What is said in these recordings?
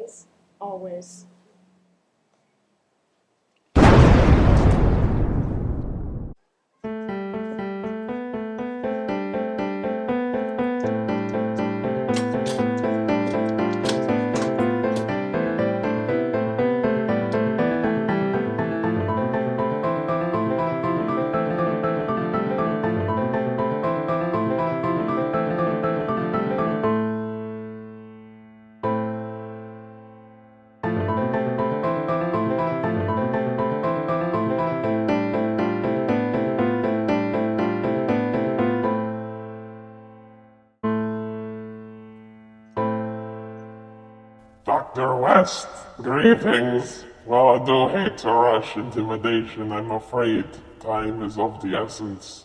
always, always. Dr. West, greetings. Well, I do hate to rush intimidation, I'm afraid. Time is of the essence.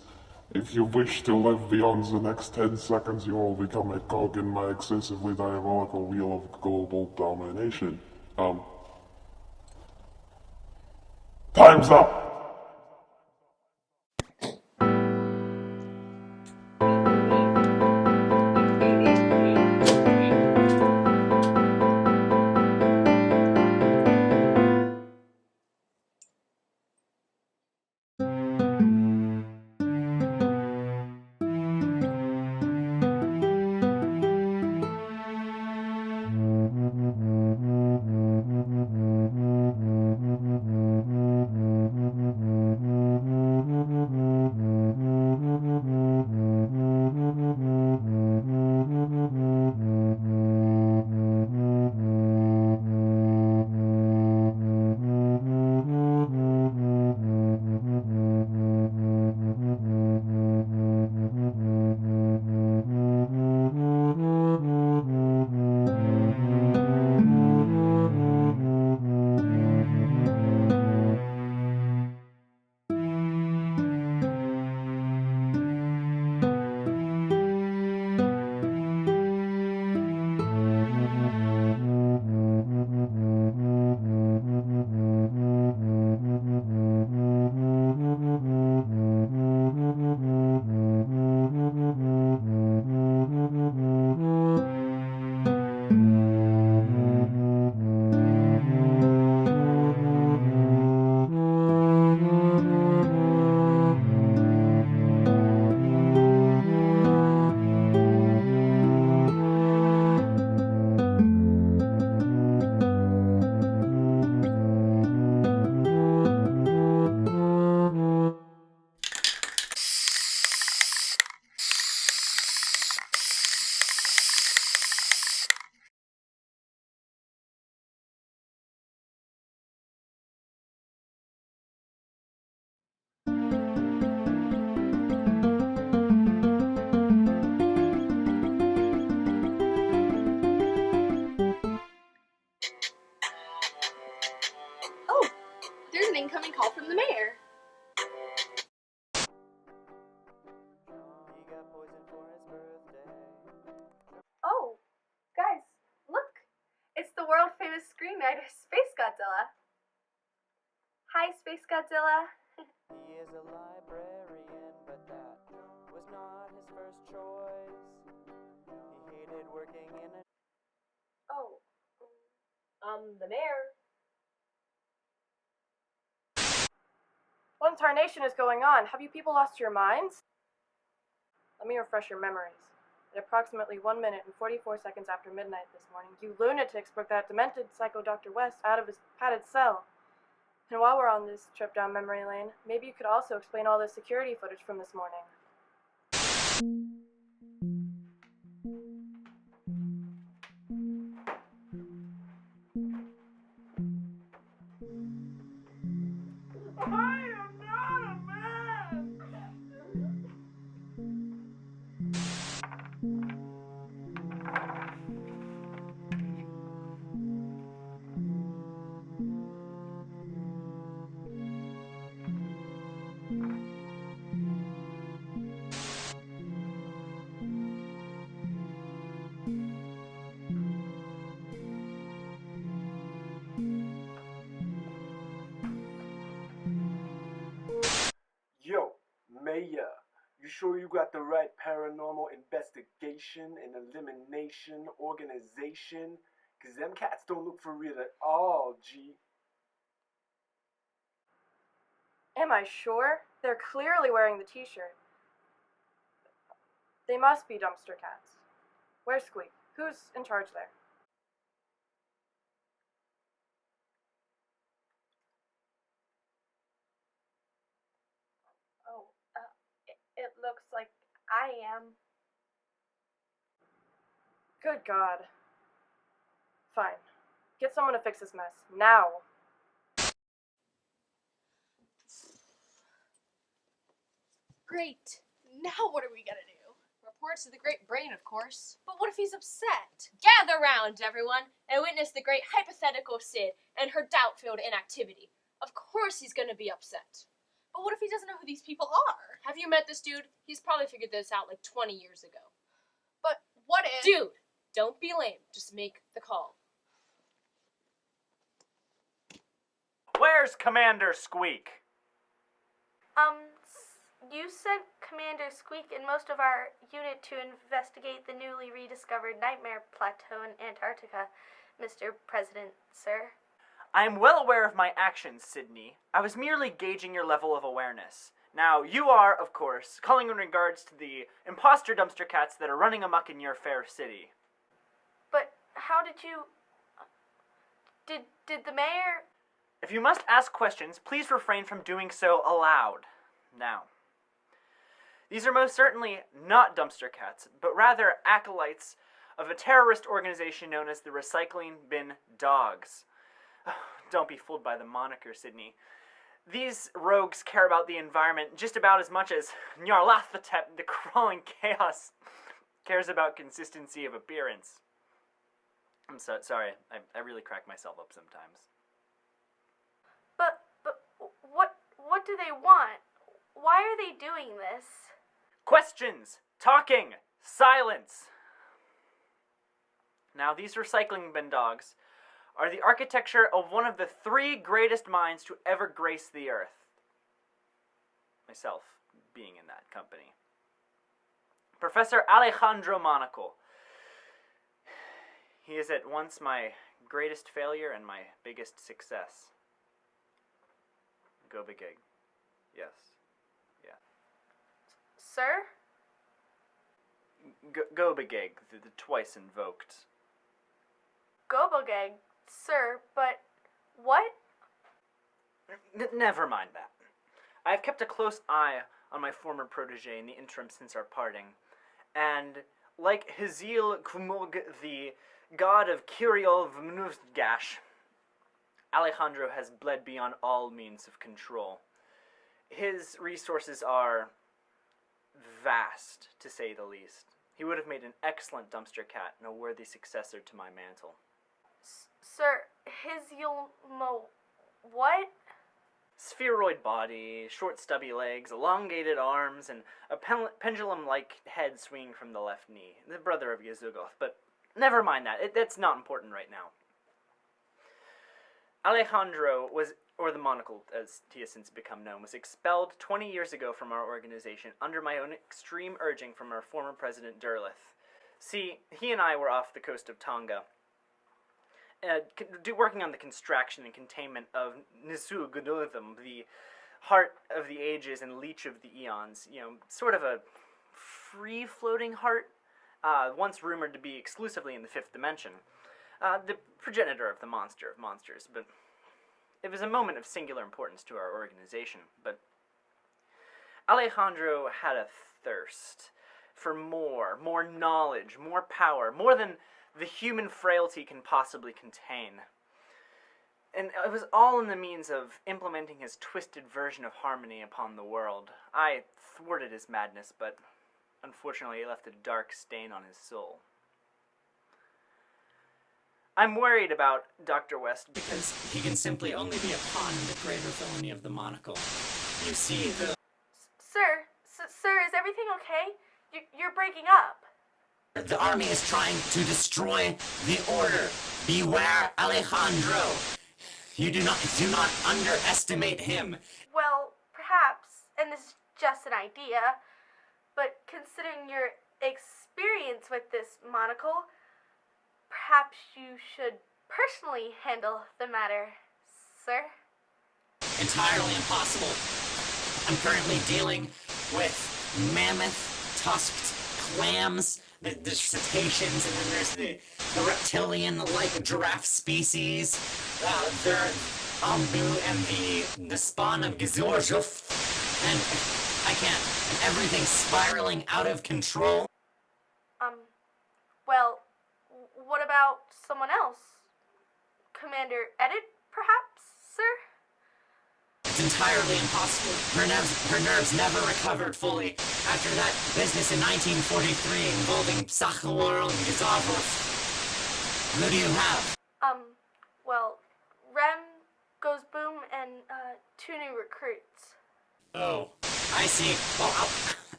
If you wish to live beyond the next 10 seconds, you will become a cog in my excessively diabolical wheel of global domination. Time's up! Oh, there's an incoming call from the mayor. Oh, guys, look. It's the world famous screenwriter Space Godzilla. Hi, Space Godzilla. He is a librarian, but that was not his first choice. He hated working in a... Oh, the mayor. What in tarnation is going on? Have you people lost your minds? Let me refresh your memories. At approximately 1 minute and 44 seconds after midnight this morning, you lunatics broke that demented psycho Dr. West out of his padded cell. And while we're on this trip down memory lane, maybe you could also explain all this security footage from this morning. I am not a man! Yo, Mayor, you sure you got the right Paranormal Investigation and Elimination organization 'Cause them cats don't look for real at all, G. Am I sure? They're clearly wearing the t-shirt. They must be dumpster cats. Where's Squeak? Who's in charge there? Oh, it looks like I am. Good God. Fine. Get someone to fix this mess. Now. Great. Now what are we gonna do? Reports to the great brain, of course. But what if he's upset? Gather round, everyone, and witness the great hypothetical Sid and her doubt-filled inactivity. Of course he's gonna be upset. But what if he doesn't know who these people are? Have you met this dude? He's probably figured this out like 20 years ago. But what if... Dude, don't be lame. Just make the call. Where's Commander Squeak? You sent Commander Squeak and most of our unit to investigate the newly rediscovered Nightmare Plateau in Antarctica, Mr. President, sir. I am well aware of my actions, Sydney. I was merely gauging your level of awareness. Now, you are, of course, calling in regards to the imposter dumpster cats that are running amok in your fair city. But how did you... Did the mayor... If you must ask questions, please refrain from doing so aloud. Now, these are most certainly not dumpster cats, but rather acolytes of a terrorist organization known as the Recycling Bin Dogs. Don't be fooled by the moniker, Sydney. These rogues care about the environment just about as much as Nyarlathotep, the crawling chaos, cares about consistency of appearance. I'm sorry, I really crack myself up sometimes. But what do they want? Why are they doing this? Questions! Talking! Silence! Now, these recycling bin dogs are the architecture of one of the 3 greatest minds to ever grace the earth. Myself being in that company. Professor Alejandro Monocle. He is at once my greatest failure and my biggest success. Go big egg. Yes. Yeah. Sir? Go big egg, the twice invoked. Gobogeg, sir, but what? Never mind that. I have kept a close eye on my former protege in the interim since our parting, and like Hizil Kumug, the god of Kiriol Vmnuvgash, Alejandro has bled beyond all means of control. His resources are vast, to say the least. He would have made an excellent dumpster cat and a worthy successor to my mantle. Sir, what? Spheroid body, short stubby legs, elongated arms, and a pendulum-like head swinging from the left knee. The brother of Yazugoth, but never mind that. That's not important right now. Alejandro was, or the Monocle as he has since become known, was expelled 20 years ago from our organization under my own extreme urging from our former president Durlith. See, he and I were off the coast of Tonga, working on the construction and containment of Nisu Gudotham, the heart of the ages and leech of the eons. You know, sort of a free-floating heart, once rumored to be exclusively in the 5th dimension. The progenitor of the monster of monsters, but it was a moment of singular importance to our organization. But Alejandro had a thirst for more knowledge, more power, more than the human frailty can possibly contain. And it was all in the means of implementing his twisted version of harmony upon the world. I thwarted his madness, but unfortunately it left a dark stain on his soul. I'm worried about Dr. West because he can simply only be a pawn in the greater villainy of the Monocle. You see, Sir, is everything okay? You're breaking up. The army is trying to destroy the order. Beware, Alejandro. You do not underestimate him. Well, perhaps, and this is just an idea, but considering your experience with this Monocle, perhaps you should personally handle the matter, sir? Entirely impossible. I'm currently dealing with mammoth-tusked clams, the cetaceans, and then there's the reptilian-like giraffe species, the ambu, and the spawn of Gazorjuf, and I can't. And everything's spiraling out of control. Well, what about someone else? Commander Edit, perhaps, sir? It's entirely impossible. Her nerves never recovered fully after that business in 1943 involving Sakhalor and Gazarov. Who do you have? Well, Rem, Goes Boom, and, 2 new recruits. Oh, I see. Well,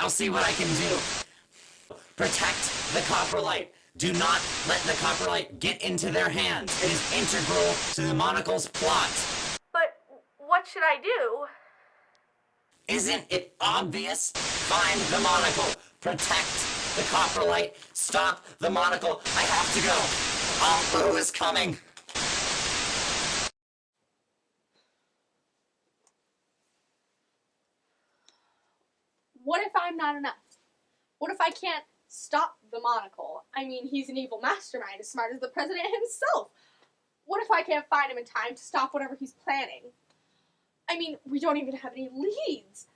I'll see what I can do. Protect the coprolite. Do not let the coprolite get into their hands. It is integral to the Monocle's plot. But what should I do? Isn't it obvious? Find the Monocle. Protect the coprolite. Stop the Monocle. I have to go. Who is coming? What if I'm not enough? What if I can't stop the Monocle? I mean, he's an evil mastermind as smart as the president himself. What if I can't find him in time to stop whatever he's planning? I mean, we don't even have any leads.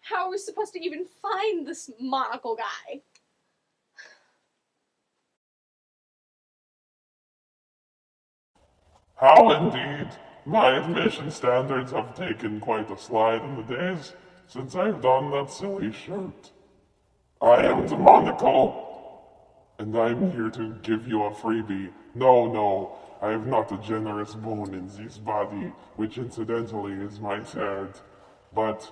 How are we supposed to even find this Monocle guy? How indeed? My admission standards have taken quite a slide in the days since I've donned that silly shirt. I am the Monocle, and I'm here to give you a freebie. No, I have not a generous bone in this body, which incidentally is my third, but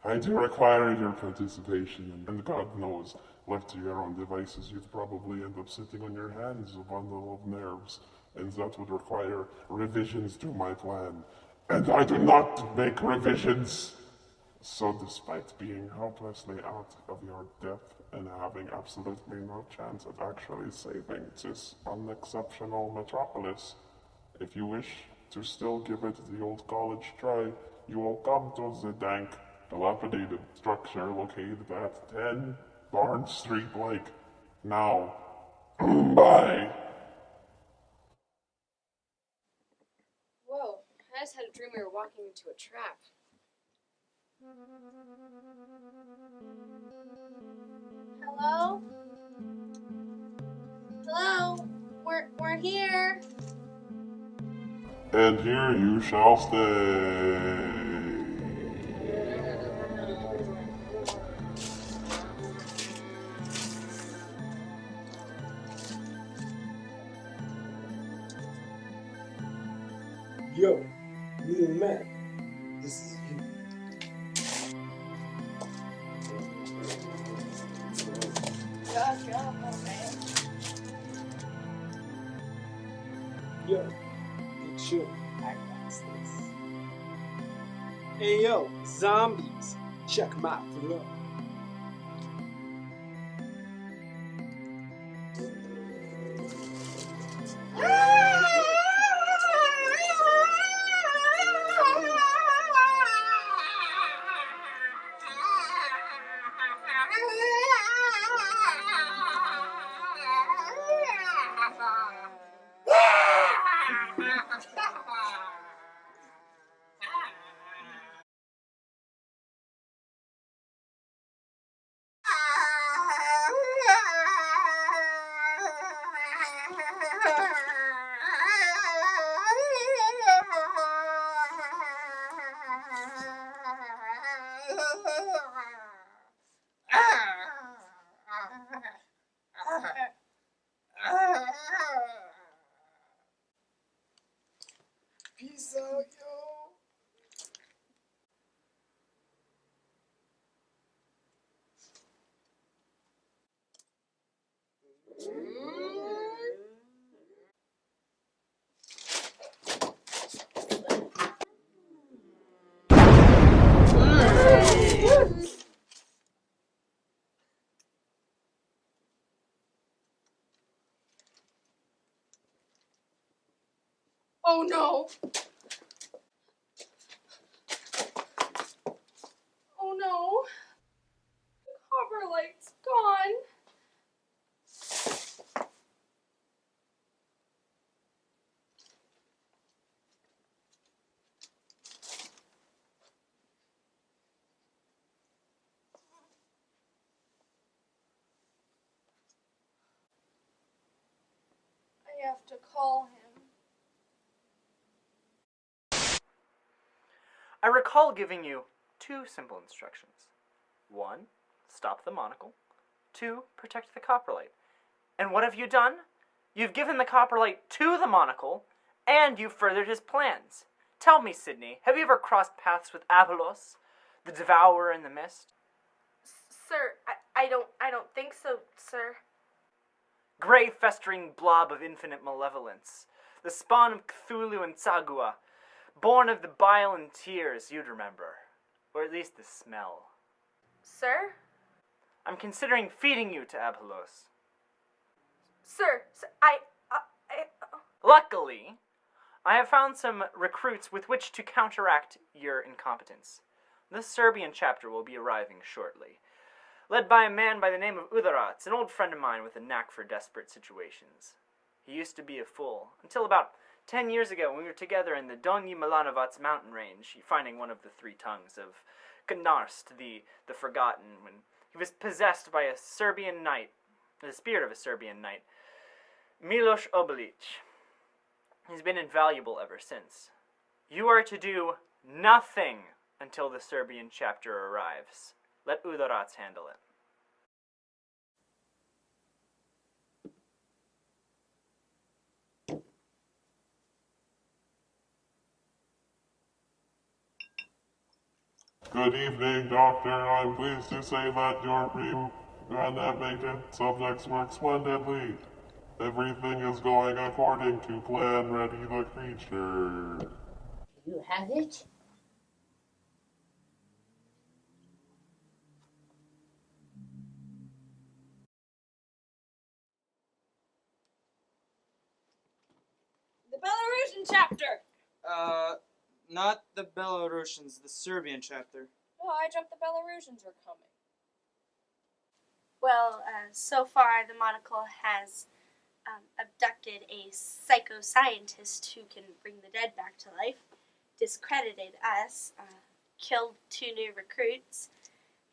I do require your participation, and God knows, left to your own devices, you'd probably end up sitting on your hands, a bundle of nerves, and that would require revisions to my plan. And I do not make revisions! So despite being hopelessly out of your depth and having absolutely no chance at actually saving this unexceptional metropolis, if you wish to still give it the old college try, you will come to the dank, dilapidated structure located at 10 Barnes Street Lake. Now, bye! Whoa, I just had a dream we were walking into a trap. Hello? Hello? We're here. And here you shall stay. Yo, little man, this is you. Yo, get your this. Hey yo, zombies, check my flow. Peace out, yo. Oh no! Oh no! The copper light's gone. I have to call him. I recall giving you 2 simple instructions. 1, stop the monocle. 2, protect the coprolite. And what have you done? You've given the coprolite to the monocle, and you've furthered his plans. Tell me, Sydney, have you ever crossed paths with Abelos, the devourer in the mist? Sir, I don't think so, sir. Gray festering blob of infinite malevolence, the spawn of Cthulhu and Tsagua, born of the bile and tears, you'd remember. Or at least the smell. Sir? I'm considering feeding you to Abelos. Sir, Luckily, I have found some recruits with which to counteract your incompetence. The Serbian chapter will be arriving shortly, led by a man by the name of Udarac, an old friend of mine with a knack for desperate situations. He used to be a fool, until about 10 years ago when we were together in the Donji Milanovac mountain range, finding one of the 3 tongues of Knarst, the Forgotten, when he was possessed by a Serbian knight, the spirit of a Serbian knight, Miloš Obilic. He's been invaluable ever since. You are to do nothing until the Serbian chapter arrives. Let Udarac handle it. Good evening, Doctor. I'm pleased to say that your reanimated subjects work splendidly. Everything is going according to plan. Ready the creature. You have it? The Belarusian chapter! Not the Belarusians, the Serbian chapter. Oh, I dreamt the Belarusians were coming. Well, so far the Monocle has abducted a psychoscientist who can bring the dead back to life, discredited us, killed 2 new recruits,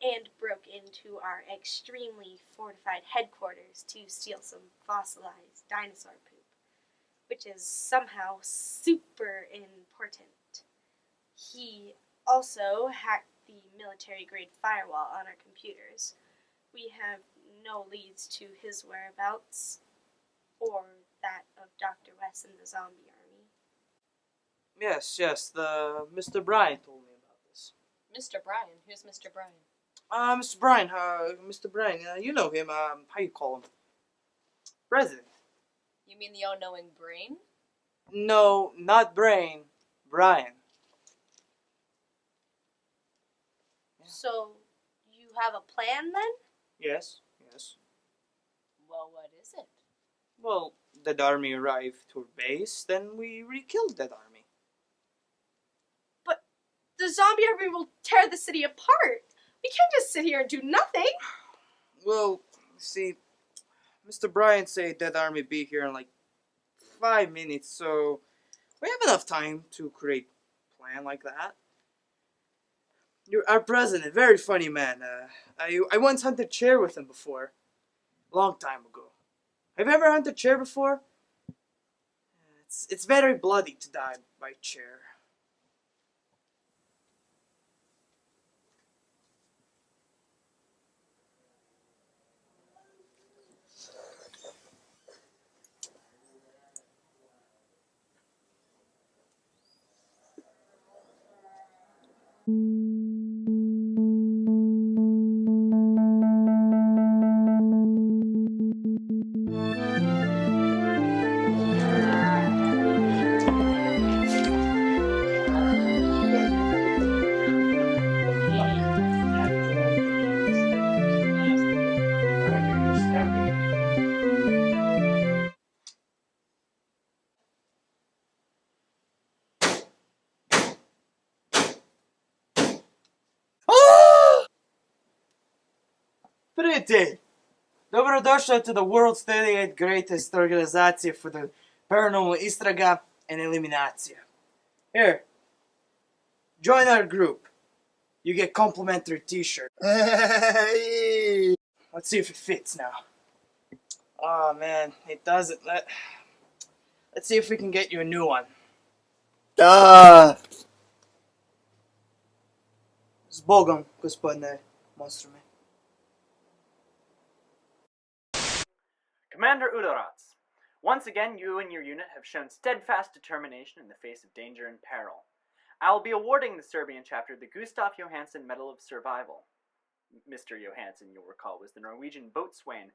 and broke into our extremely fortified headquarters to steal some fossilized dinosaur poop, which is somehow super important. He also hacked the military-grade firewall on our computers. We have no leads to his whereabouts or that of Dr. West and the zombie army. Yes, the Mr. Bryan told me about this. Mr. Bryan? Who's Mr. Bryan? Mr. Bryan, you know him, how you call him? President. You mean the all-knowing brain? No, not Brain, Bryan. So, you have a plan then? Yes. Well, what is it? Well, that army arrived to our base, then we re-killed that army. But the zombie army will tear the city apart. We can't just sit here and do nothing. Well, see, Mr. Bryan said that army be here in like 5 minutes, so we have enough time to create a plan like that. You're our president, very funny man. I once hunted chair with him before, long time ago. Have you ever hunted chair before? It's very bloody to die by chair. Pretty. Dobrodošla to the world's 38th greatest organizacija for the paranormal istraga and eliminacija. Here, join our group. You get complimentary t-shirt. Let's see if it fits now. Oh man, it doesn't. Let's see if we can get you a new one. S Bogom, gospodine monstrume. Commander Udorats, once again you and your unit have shown steadfast determination in the face of danger and peril. I will be awarding the Serbian chapter the Gustav Johansson Medal of Survival. Mr. Johansson, you'll recall, was the Norwegian boatswain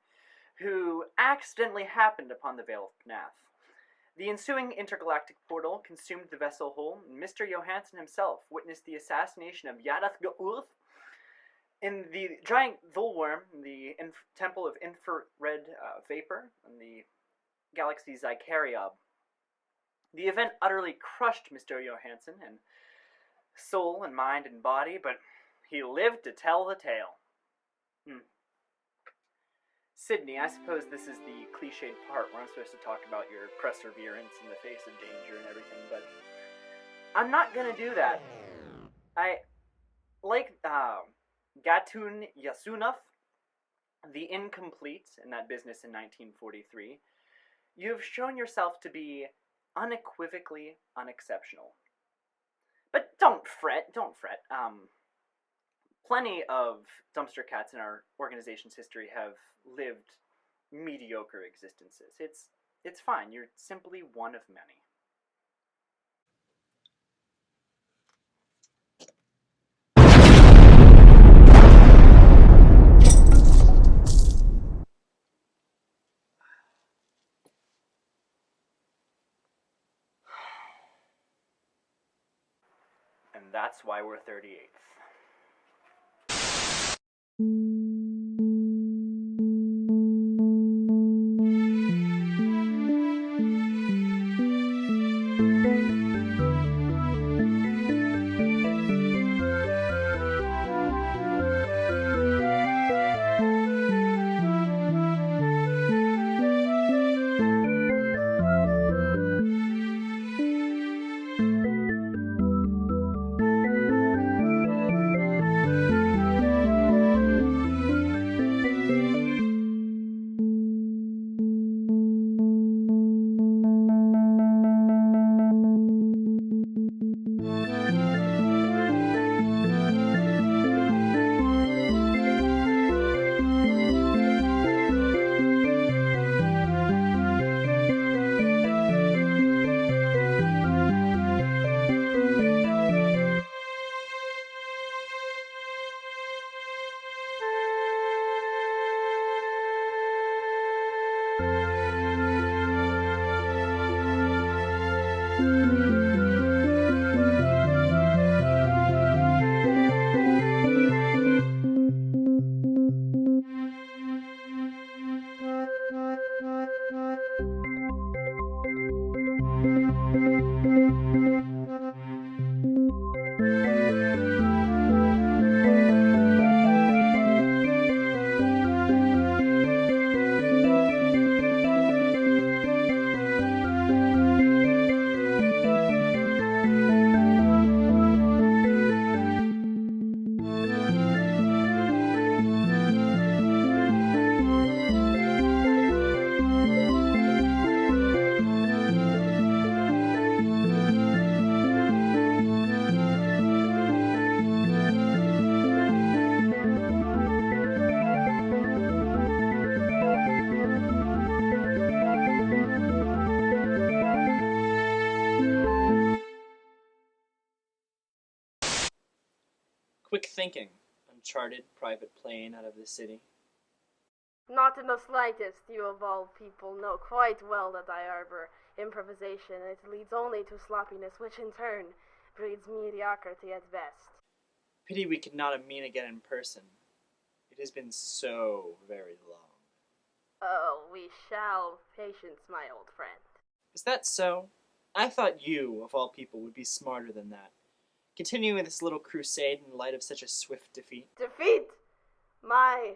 who accidentally happened upon the Vale of Pnath. The ensuing intergalactic portal consumed the vessel whole, and Mr. Johansson himself witnessed the assassination of Yadath Ga'urth in the giant Volworm, the temple of infrared vapor, in the galaxy Zycariab. The event utterly crushed Mr. Johansson in soul and mind and body, but he lived to tell the tale. Sydney, I suppose this is the cliched part where I'm supposed to talk about your perseverance in the face of danger and everything, but I'm not gonna do that. I like Gatun Yasunov, the incomplete in that business in 1943. You've shown yourself to be unequivocally unexceptional. But don't fret. Plenty of dumpster cats in our organization's history have lived mediocre existences. It's fine. You're simply one of many. And that's why we're 38th. Quick thinking, uncharted private plane out of the city. Not in the slightest. You of all people know quite well that I harbor improvisation, and it leads only to sloppiness, which in turn breeds mediocrity at best. Pity we could not have met again in person. It has been so very long. Oh, we shall. Patience, my old friend. Is that so? I thought you, of all people, would be smarter than that. Continuing this little crusade in light of such a swift defeat. Defeat? My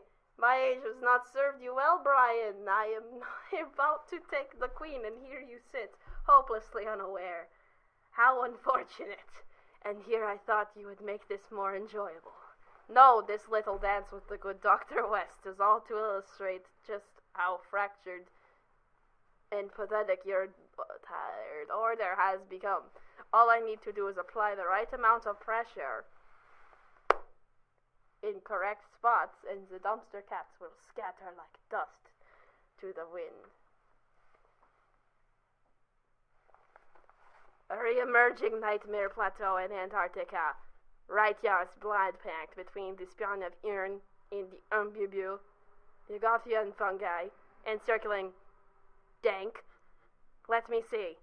stage has not served you well, Brian. I am about to take the queen, and here you sit, hopelessly unaware. How unfortunate. And here I thought you would make this more enjoyable. No, this little dance with the good Dr. West is all to illustrate just how fractured and pathetic your tired order has become. All I need to do is apply the right amount of pressure in correct spots, and the dumpster cats will scatter like dust to the wind. A re-emerging nightmare plateau in Antarctica. Right yards blind packed between the spawn of urine in the umbubu, the Gothian fungi, and circling dank. Let me see.